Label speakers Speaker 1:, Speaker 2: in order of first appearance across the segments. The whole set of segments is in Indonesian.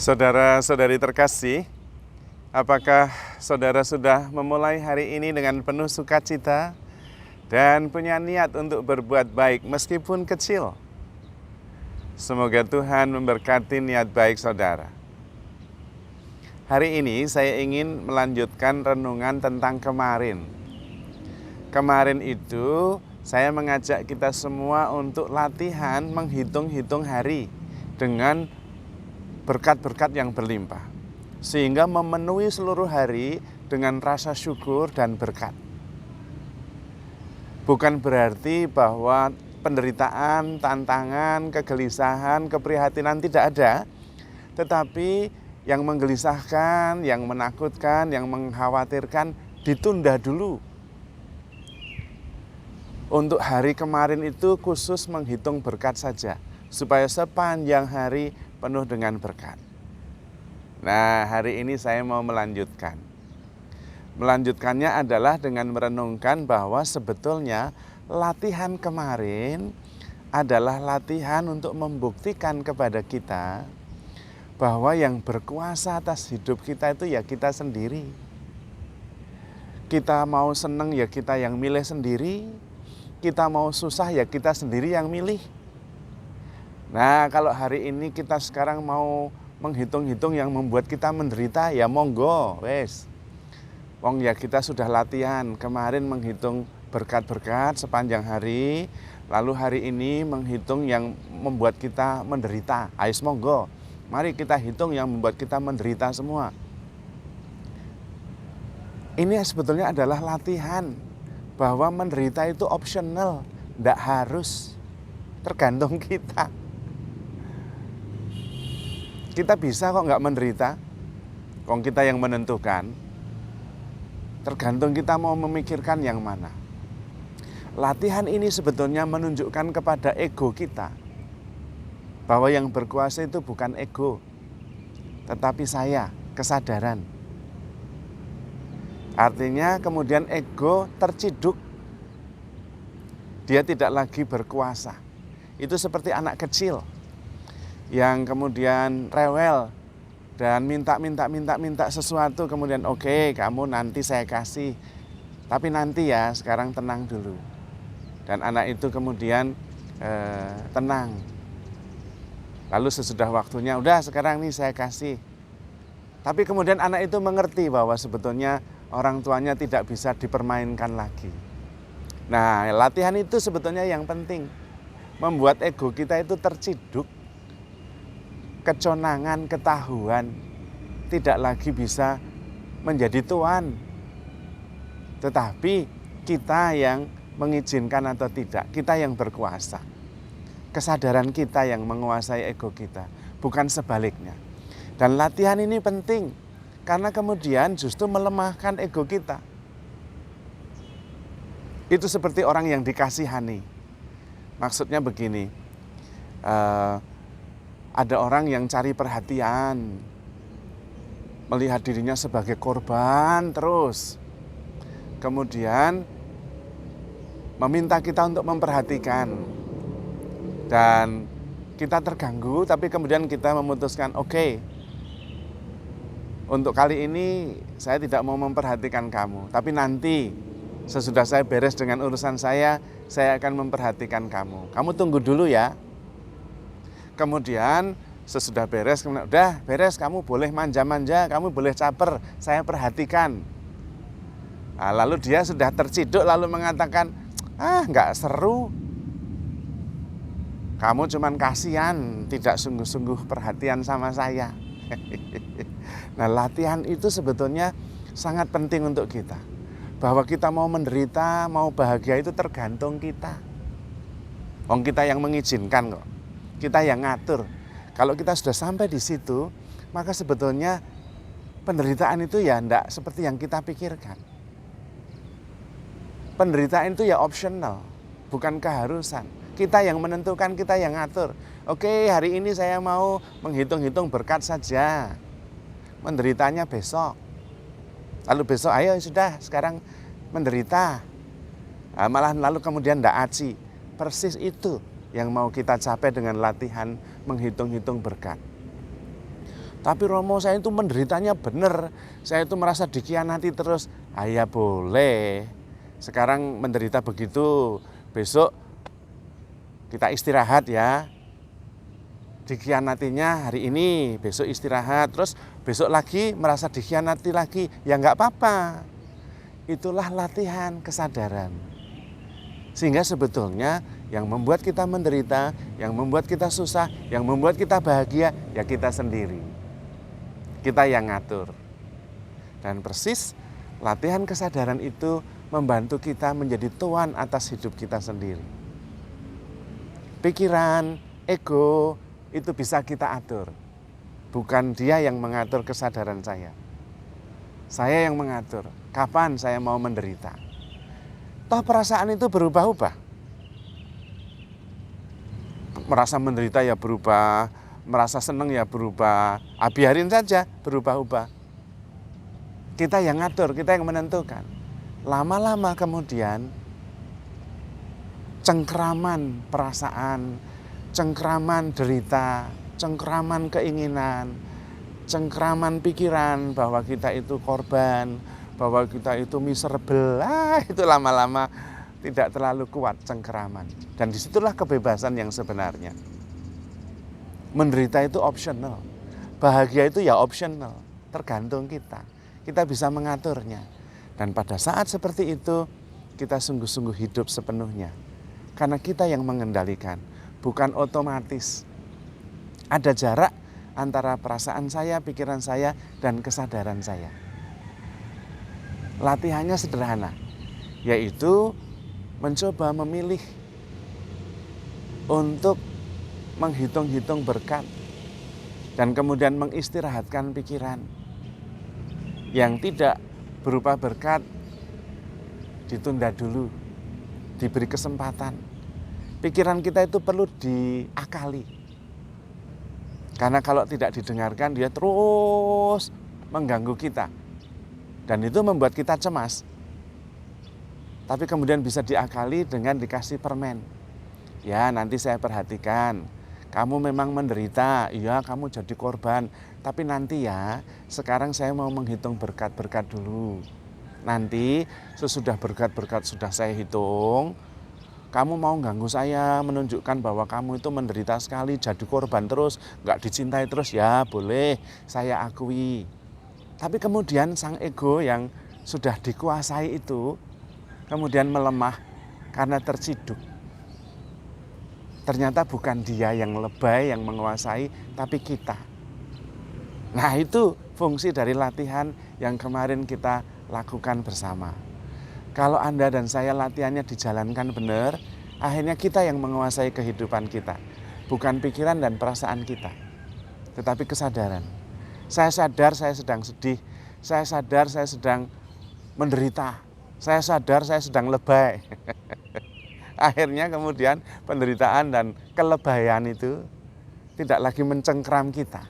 Speaker 1: Saudara-saudari terkasih, apakah saudara sudah memulai hari ini dengan penuh sukacita dan punya niat untuk berbuat baik meskipun kecil? Semoga Tuhan memberkati niat baik saudara. Hari ini saya ingin melanjutkan renungan tentang kemarin. Kemarin itu saya mengajak kita semua untuk latihan menghitung-hitung hari dengan berkat-berkat yang berlimpah, sehingga memenuhi seluruh hari dengan rasa syukur dan berkat. Bukan berarti bahwa penderitaan, tantangan, kegelisahan, keprihatinan tidak ada, tetapi yang menggelisahkan, yang menakutkan, yang mengkhawatirkan ditunda dulu. Untuk hari kemarin itu khusus menghitung berkat saja, supaya sepanjang hari penuh dengan berkat. Nah, hari ini saya mau melanjutkan. Melanjutkannya adalah dengan merenungkan bahwa sebetulnya latihan kemarin adalah latihan untuk membuktikan kepada kita bahwa yang berkuasa atas hidup kita itu ya kita sendiri. Kita mau senang ya kita yang milih sendiri, kita mau susah ya kita sendiri yang milih. Nah, kalau hari ini kita sekarang mau menghitung-hitung yang membuat kita menderita, ya monggo, wes. Wong ya kita sudah latihan kemarin menghitung berkat-berkat sepanjang hari, lalu hari ini menghitung yang membuat kita menderita. Ayo monggo, mari kita hitung yang membuat kita menderita semua. Ini sebetulnya adalah latihan bahwa menderita itu optional, tidak harus, tergantung kita. Kita bisa kok nggak menderita, kok kita yang menentukan. Tergantung kita mau memikirkan yang mana. Latihan ini sebetulnya menunjukkan kepada ego kita bahwa yang berkuasa itu bukan ego, tetapi saya, kesadaran. Artinya kemudian ego terciduk, dia tidak lagi berkuasa. Itu seperti anak kecil yang kemudian rewel dan minta sesuatu, kemudian oke, kamu nanti saya kasih, tapi nanti ya, sekarang tenang dulu. Dan anak itu kemudian tenang. Lalu sesudah waktunya, udah sekarang nih saya kasih. Tapi kemudian anak itu mengerti bahwa sebetulnya orang tuanya tidak bisa dipermainkan lagi. Nah, latihan itu sebetulnya yang penting, membuat ego kita itu terciduk, keconangan, ketahuan, tidak lagi bisa menjadi tuan. Tetapi kita yang mengizinkan atau tidak, kita yang berkuasa. Kesadaran kita yang menguasai ego kita, bukan sebaliknya. Dan latihan ini penting, karena kemudian justru melemahkan ego kita. Itu seperti orang yang dikasihani. Maksudnya begini, ada orang yang cari perhatian, melihat dirinya sebagai korban terus. Kemudian meminta kita untuk memperhatikan. Dan kita terganggu, tapi kemudian kita memutuskan, oke, untuk kali ini saya tidak mau memperhatikan kamu. Tapi nanti sesudah saya beres dengan urusan saya akan memperhatikan kamu. Kamu tunggu dulu ya. Kemudian sesudah beres, udah beres, kamu boleh manja-manja, kamu boleh caper, saya perhatikan. Nah, lalu dia sudah terciduk lalu mengatakan, nggak seru. Kamu cuman kasihan, tidak sungguh-sungguh perhatian sama saya. Nah, latihan itu sebetulnya sangat penting untuk kita. Bahwa kita mau menderita, mau bahagia itu tergantung kita. Wong kita yang mengizinkan kok. Kita yang ngatur. Kalau kita sudah sampai di situ, maka sebetulnya penderitaan itu ya enggak seperti yang kita pikirkan. Penderitaan itu ya optional, bukan keharusan. Kita yang menentukan, kita yang ngatur. Oke, hari ini saya mau menghitung-hitung berkat saja. Menderitanya besok. Lalu besok, ayo sudah, sekarang menderita. Nah, malah lalu kemudian enggak aci. Persis itu yang mau kita capai dengan latihan menghitung-hitung berkat. Tapi Romo, saya itu menderitanya benar, saya itu merasa dikhianati terus. Ya boleh, sekarang menderita begitu, besok kita istirahat ya. Dikhianatinya hari ini, besok istirahat, terus besok lagi merasa dikhianati lagi, ya nggak apa-apa. Itulah latihan kesadaran. Sehingga sebetulnya yang membuat kita menderita, yang membuat kita susah, yang membuat kita bahagia, ya kita sendiri. Kita yang ngatur. Dan persis latihan kesadaran itu membantu kita menjadi tuan atas hidup kita sendiri. Pikiran, ego, itu bisa kita atur. Bukan dia yang mengatur kesadaran saya. Saya yang mengatur kapan saya mau menderita. Toh perasaan itu berubah-ubah. Merasa menderita ya berubah, merasa senang ya berubah. Biarin saja berubah-ubah. Kita yang ngatur, kita yang menentukan. Lama-lama kemudian cengkraman perasaan, cengkraman derita, cengkraman keinginan, cengkraman pikiran bahwa kita itu korban, bahwa kita itu miserable, itu lama-lama tidak terlalu kuat cengkraman. Dan disitulah kebebasan yang sebenarnya. Menderita itu optional, bahagia itu ya optional, tergantung kita. Kita bisa mengaturnya. Dan pada saat seperti itu, kita sungguh-sungguh hidup sepenuhnya. Karena kita yang mengendalikan, bukan otomatis. Ada jarak antara perasaan saya, pikiran saya, dan kesadaran saya. Latihannya sederhana, yaitu mencoba memilih untuk menghitung-hitung berkat dan kemudian mengistirahatkan pikiran yang tidak berupa berkat, ditunda dulu, diberi kesempatan. Pikiran kita itu perlu diakali. Karena kalau tidak didengarkan, dia terus mengganggu kita. Dan itu membuat kita cemas. Tapi kemudian bisa diakali dengan dikasih permen. Ya, nanti saya perhatikan. Kamu memang menderita, iya kamu jadi korban. Tapi nanti ya, sekarang saya mau menghitung berkat-berkat dulu. Nanti sesudah berkat-berkat sudah saya hitung, kamu mau ganggu saya, menunjukkan bahwa kamu itu menderita sekali, jadi korban terus, nggak dicintai terus, ya boleh, saya akui. Tapi kemudian sang ego yang sudah dikuasai itu, kemudian melemah karena terciduk. Ternyata bukan dia yang lebay, yang menguasai, tapi kita. Nah itu fungsi dari latihan yang kemarin kita lakukan bersama. Kalau Anda dan saya latihannya dijalankan benar, akhirnya kita yang menguasai kehidupan kita. Bukan pikiran dan perasaan kita, tetapi kesadaran. Saya sadar saya sedang sedih, saya sadar saya sedang menderita, saya sadar saya sedang lebay. Akhirnya kemudian penderitaan dan kelebayan itu tidak lagi mencengkram kita,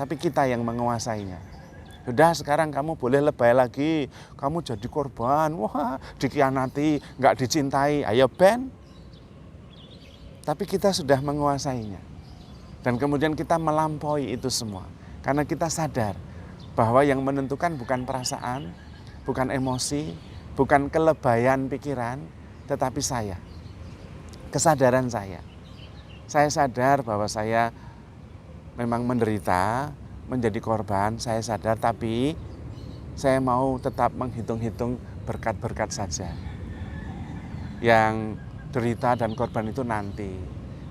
Speaker 1: tapi kita yang menguasainya. Udah sekarang kamu boleh lebay lagi, kamu jadi korban, wah dikhianati, nggak dicintai, ayo Ben. Tapi kita sudah menguasainya. Dan kemudian kita melampaui itu semua. Karena kita sadar bahwa yang menentukan bukan perasaan, bukan emosi, bukan kelebayan pikiran, tetapi saya. Kesadaran saya. Saya sadar bahwa saya memang menderita, menjadi korban, saya sadar, tapi saya mau tetap menghitung-hitung berkat-berkat saja. Yang derita dan korban itu nanti.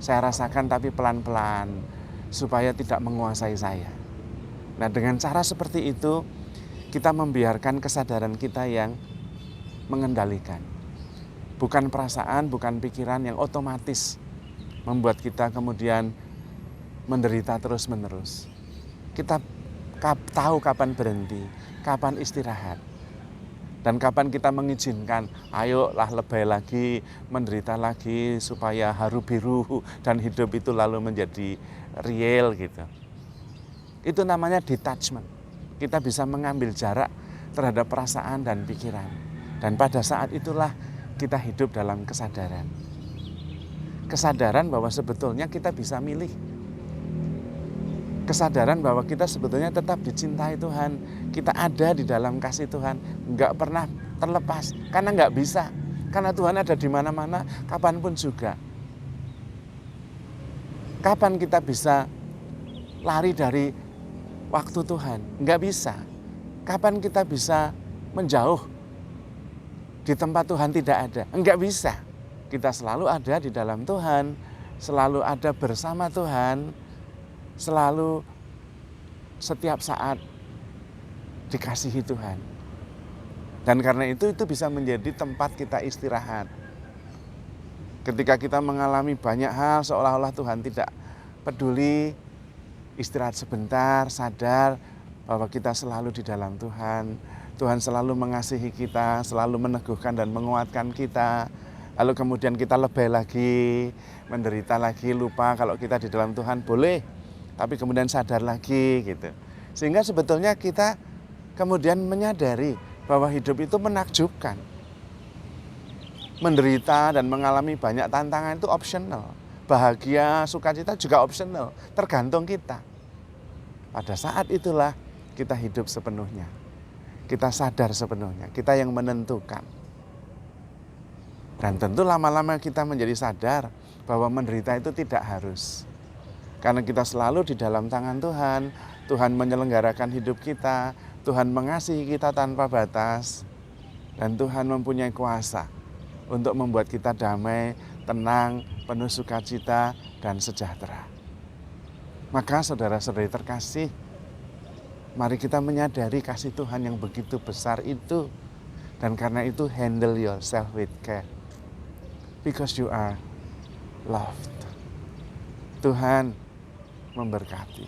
Speaker 1: Saya rasakan tapi pelan-pelan, supaya tidak menguasai saya. Nah dengan cara seperti itu, kita membiarkan kesadaran kita yang mengendalikan. Bukan perasaan, bukan pikiran yang otomatis membuat kita kemudian menderita terus-menerus. Kita tahu kapan berhenti, kapan istirahat. Dan kapan kita mengizinkan, ayolah lebay lagi, menderita lagi supaya haru biru dan hidup itu lalu menjadi real gitu. Itu namanya detachment. Kita bisa mengambil jarak terhadap perasaan dan pikiran. Dan pada saat itulah kita hidup dalam kesadaran. Kesadaran bahwa sebetulnya kita bisa milih. kesadaran bahwa kita sebetulnya tetap dicintai Tuhan, kita ada di dalam kasih Tuhan, nggak pernah terlepas, karena nggak bisa, karena Tuhan ada di mana-mana, kapanpun juga. Kapan kita bisa lari dari waktu Tuhan? Nggak bisa. Kapan kita bisa menjauh di tempat Tuhan tidak ada? Nggak bisa. Kita selalu ada di dalam Tuhan, selalu ada bersama Tuhan, selalu setiap saat dikasihi Tuhan. Dan karena itu bisa menjadi tempat kita istirahat. Ketika kita mengalami banyak hal seolah-olah Tuhan tidak peduli, istirahat sebentar, sadar bahwa kita selalu di dalam Tuhan. Tuhan selalu mengasihi kita, selalu meneguhkan dan menguatkan kita. Lalu kemudian kita lebih lagi, menderita lagi, lupa kalau kita di dalam Tuhan boleh, tapi kemudian sadar lagi gitu. Sehingga sebetulnya kita kemudian menyadari bahwa hidup itu menakjubkan. Menderita dan mengalami banyak tantangan itu optional. Bahagia, sukacita juga optional, tergantung kita. Pada saat itulah kita hidup sepenuhnya. Kita sadar sepenuhnya, kita yang menentukan. Dan tentu lama-lama kita menjadi sadar bahwa menderita itu tidak harus. Karena kita selalu di dalam tangan Tuhan, Tuhan menyelenggarakan hidup kita, Tuhan mengasihi kita tanpa batas, dan Tuhan mempunyai kuasa untuk membuat kita damai, tenang, penuh sukacita, dan sejahtera. Maka saudara-saudari terkasih, mari kita menyadari kasih Tuhan yang begitu besar itu. Dan karena itu handle yourself with care. Because you are loved. Tuhan memberkati.